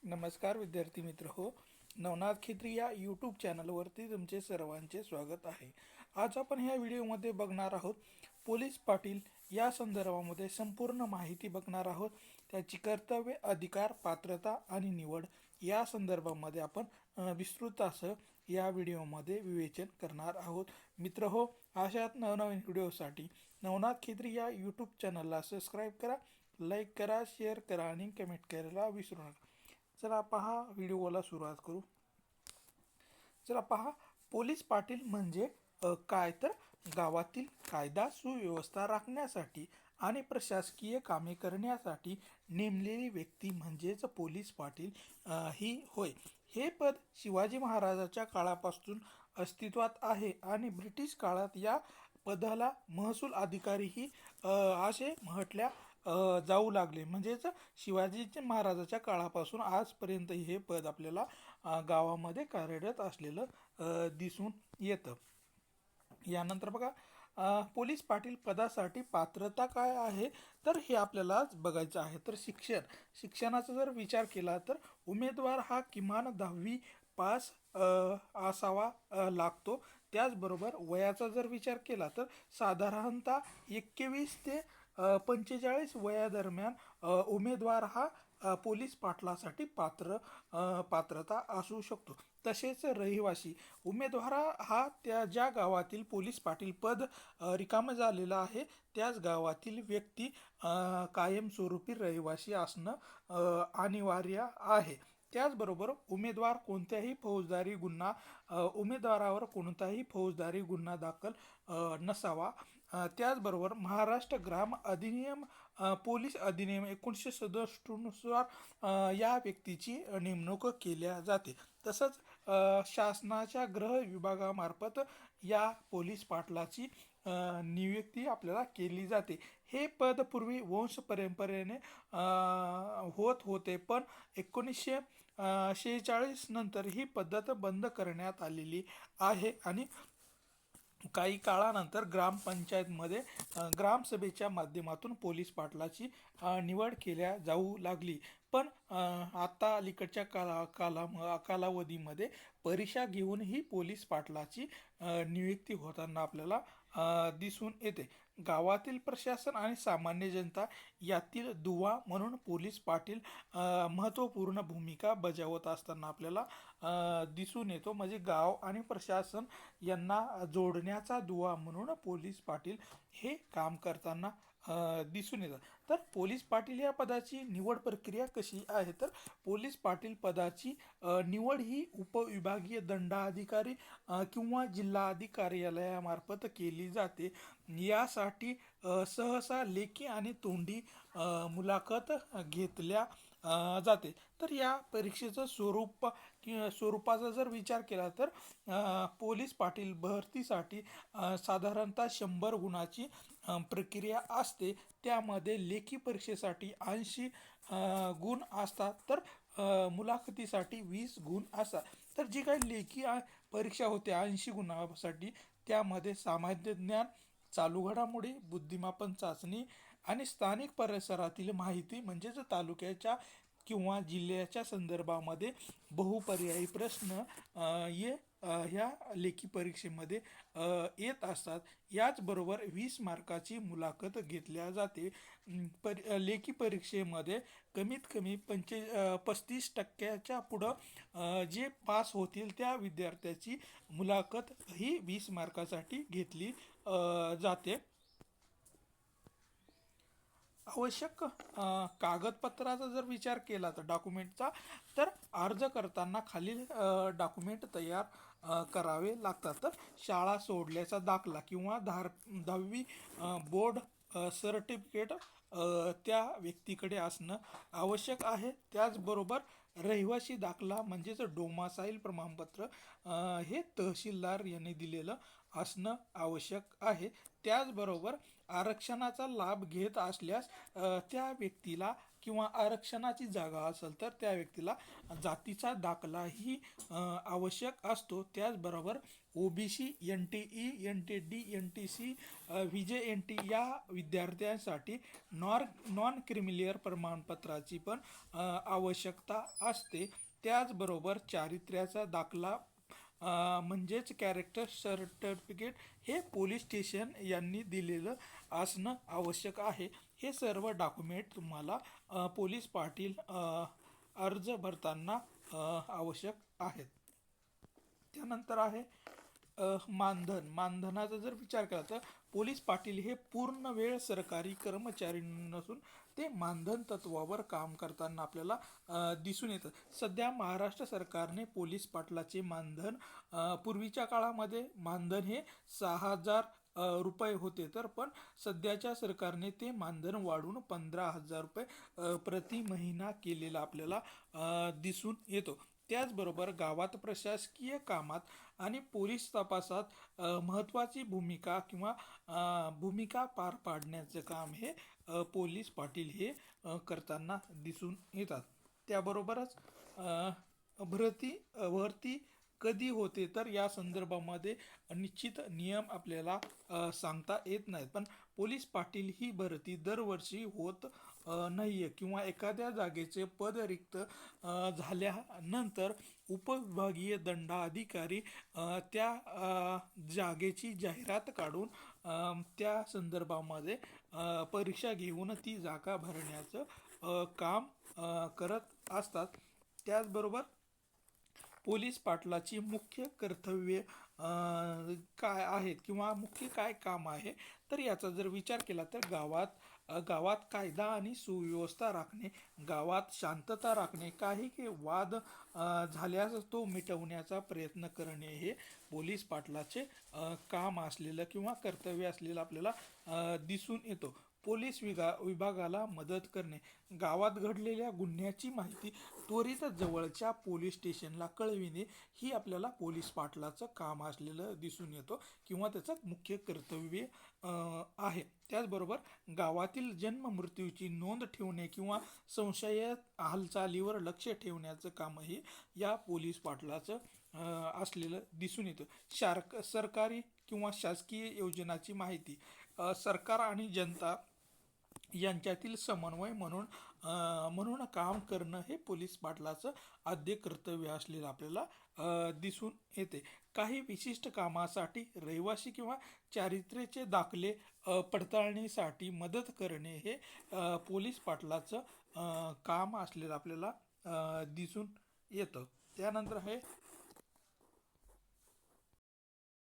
नमस्कार विद्यार्थी मित्र हो. नवनाथ खेत्री या यूट्यूब चॅनलवरती तुमचे सर्वांचे स्वागत आहे. आज आपण ह्या व्हिडिओमध्ये बघणार आहोत पोलीस पाटील या संदर्भामध्ये संपूर्ण माहिती बघणार आहोत. त्याची कर्तव्य, अधिकार, पात्रता आणि निवड या संदर्भामध्ये आपण विस्तृत असं या व्हिडिओमध्ये विवेचन करणार आहोत. मित्र हो, अशाच नवनवीन व्हिडिओसाठी नवनाथ खेत्री या यूट्यूब चॅनलला सबस्क्राईब करा, लाईक करा, शेअर करा आणि कमेंट करायला विसरू नका. चला पहा, व्हिडिओला सुरुवात करू. चला पहा, पोलीस पाटील म्हणजे काय तर गावातील कायदा सुव्यवस्था राखण्यासाठी आणि प्रशासकीय कामे करण्यासाठी नेमलेली व्यक्ती म्हणजेच पोलीस पाटील ही होय. हे पद शिवाजी महाराजाच्या काळापासून अस्तित्वात आहे आणि ब्रिटिश काळात या पदाला महसूल अधिकारीही असे म्हटल्या जाऊ लागले. म्हणजेच शिवाजी महाराजाच्या काळापासून आजपर्यंत हे पद आपल्याला गावामध्ये कार्यरत असलेलं दिसून येतं. यानंतर बघा, पोलीस पाटील पदासाठी पात्रता काय आहे तर हे आपल्याला बघायचं आहे. तर शिक्षणाचा जर विचार केला तर उमेदवार हा किमान 10वी पास असावा लागतो. त्याचबरोबर वयाचा जर विचार केला तर साधारणतः 21 ते 45 वयादरम्यान उमेदवार हा पोलीस पाटलासाठी पात्रता असू शकतो. तसेच रहिवासी उमेदवार हा त्या ज्या गावातील पोलीस पाटील पद रिकामं झालेलं आहे त्याच गावातील व्यक्ती कायमस्वरूपी रहिवासी असणं अनिवार्य आहे. त्याचबरोबर उमेदवारावर कोणताही फौजदारी गुन्हा दाखल नसावा. त्याचबरोबर महाराष्ट्र ग्राम अधिनियम, पोलीस अधिनियम 1967 नुसार या व्यक्तीची नेमणूक केल्या जाते. तसंच शासनाच्या गृह विभागामार्फत या पोलीस पाटलाची नियुक्ती आपल्याला केली जाते. हे पद पूर्वी वंश परंपरेने होत होते, पण 1946 नंतर ही पद्धत बंद करण्यात आलेली आहे आणि काही काळानंतर ग्रामपंचायतमध्ये ग्रामसभेच्या माध्यमातून पोलीस पाटलाची निवड केल्या जाऊ लागली. पण आता अलीकडच्या कालावधीमध्ये परीक्षा घेऊन ही पोलीस पाटलाची नियुक्ती होताना आपल्याला दिसून येते. गावातील प्रशासन आणि सामान्य जनता यातील दुवा म्हणून पोलीस पाटील महत्त्वपूर्ण भूमिका बजावत असताना आपल्याला दिसून येतो. म्हणजे गाव आणि प्रशासन यांना जोडण्याचा दुवा म्हणून पोलीस पाटील हे काम करताना दिसून येतात. तर पोलीस पाटील या पदाची निवड प्रक्रिया कशी आहे तर पोलीस पाटील पदाची निवड ही उपविभागीय दंडाधिकारी किंवा जिल्हाधिकारी कार्यालयामार्फत केली जाते. यासाठी सहसा लेखी आणि तोंडी मुलाखत घेतल्या जाते. तर या परीक्षेचं स्वरूपाचा जर विचार केला तर पोलीस पाटील भरतीसाठी साधारणतः 100 गुणाची प्रक्रिया असते. त्यामध्ये लेखी परीक्षेसाठी 80 गुण असतात, तर मुलाखतीसाठी 20 गुण असतात. तर जी काही लेखी परीक्षा होते 80 गुणासाठी, त्यामध्ये सामान्य ज्ञान, चालू घडामोडी, बुद्धिमापन चाचणी आणि स्थानिक परिसरातील माहिती म्हणजेच तालुक्याच्या किंवा जिल्ह्याच्या संदर्भामध्ये बहुपर्यायी प्रश्न ह्या लेखी परीक्षेमध्ये येत असतात. याचबरोबर 20 मार्काची मुलाखत घेतल्या जाते. लेखी परीक्षेमध्ये कमीत कमी 35% पुढं जे पास होतील त्या विद्यार्थ्याची मुलाखत ही 20 मार्कासाठी घेतली जाते. आवश्यक कागदपत्राचा जर विचार केला तर डॉक्युमेंटचा, तर अर्ज करताना खालील डॉक्युमेंट तयार करावे लागतात. तर शाळा सोडल्याचा दाखला किंवा 10वी बोर्ड सर्टिफिकेट त्या व्यक्तीकडे असणं आवश्यक आहे. त्याचबरोबर रहिवासी दाखला म्हणजेच डोमासाईल प्रमाणपत्र हे तहसीलदार यांनी दिलेलं असणं आवश्यक आहे. त्याचबरोबर आरक्षणाचा लाभ घेत असल्यास त्या व्यक्तीला किंवा आरक्षणाची जागा असेल तर त्या व्यक्तीला जातीचा दाखलाही आवश्यक असतो. त्याचबरोबर OBC, NTE, NTD, NTC, VJNT या विद्यार्थ्यांसाठी नॉन क्रिमिलियर प्रमाणपत्राची पण आवश्यकता असते. त्याचबरोबर चारित्र्याचा दाखला म्हणजेच कॅरेक्टर सर्टिफिकेट हे पोलीस स्टेशन यांनी दिलेलं असणं आवश्यक आहे. हे सर्व डॉक्युमेंट तुम्हाला पोलीस पाटील अर्ज भरताना आवश्यक आहेत. त्यानंतर आहे मानधन. मानधनाचा जर विचार केला तर पोलीस पाटील हे पूर्ण वेळ सरकारी कर्मचारी नसून ते मानधन तत्वावर काम करताना आपल्याला दिसून येतं. सध्या महाराष्ट्र सरकारने पोलीस पाटलाचे मानधन पूर्वीच्या काळामध्ये मानधन हे 6,000 रुपये होते, तर पण सध्याच्या सरकारने ते मानधन वाढवून 15,000 रुपये प्रति महिना केलेला आपल्याला दिसून येतो. त्याचबरोबर गावात प्रशासकीय कामात आणि पोलीस तपासात महत्त्वाची भूमिका पार पाडण्याचं काम हे पोलीस पाटील हे करताना दिसून येतात. त्याबरोबरच भरती कधी होते तर या संदर्भामध्ये निश्चित नियम आपल्याला सांगता येत नाहीत, पण पोलीस पाटील ही भरती दरवर्षी होत नाही आहे किंवा एखाद्या जागेचे पद रिक्त झाल्यानंतर उपविभागीय दंडाधिकारी त्या जागेची जाहिरात काढून त्या संदर्भामध्ये परीक्षा घेऊन ती जागा भरण्याचं काम करत असतात. त्याचबरोबर पोलीस पाटलाची मुख्य कर्तव्ये काय आहेत किंवा मुख्य काय काम आहे तर याचा जर विचार केला तर गावात कायदा आणि सुव्यवस्था राखणे, गावात शांतता राखणे, काही वाद झाल्यास तो मिटवण्याचा प्रयत्न करणे हे पोलीस पाटलाचे काम असलेलं किंवा कर्तव्य असलेलं आपल्याला दिसून येतो. पोलीस विभागाला मदत करणे, गावात घडलेल्या गुन्ह्याची माहिती त्वरित जवळच्या पोलीस स्टेशनला कळविणे ही आपल्याला पोलीस पाटलाचं काम असलेलं दिसून येतो किंवा त्याचं मुख्य कर्तव्य आहे. त्याचबरोबर गावातील जन्म मृत्यूची नोंद ठेवणे किंवा संशयित हालचालीवर लक्ष ठेवण्याचं कामही या पोलीस पाटलाचं असलेलं दिसून येतं. सरकारी किंवा शासकीय योजनाची माहिती, सरकार आणि जनता यांच्यातील समन्वय म्हणून काम करणं हे पोलीस पाटलाचं आद्य कर्तव्य असलेलं आपल्याला दिसून येते. काही विशिष्ट कामासाठी रहिवासी किंवा चारित्र्याचे दाखले पडताळणीसाठी मदत करणे हे पोलीस पाटलाचं काम असलेलं आपल्याला दिसून येतं. त्यानंतर आहे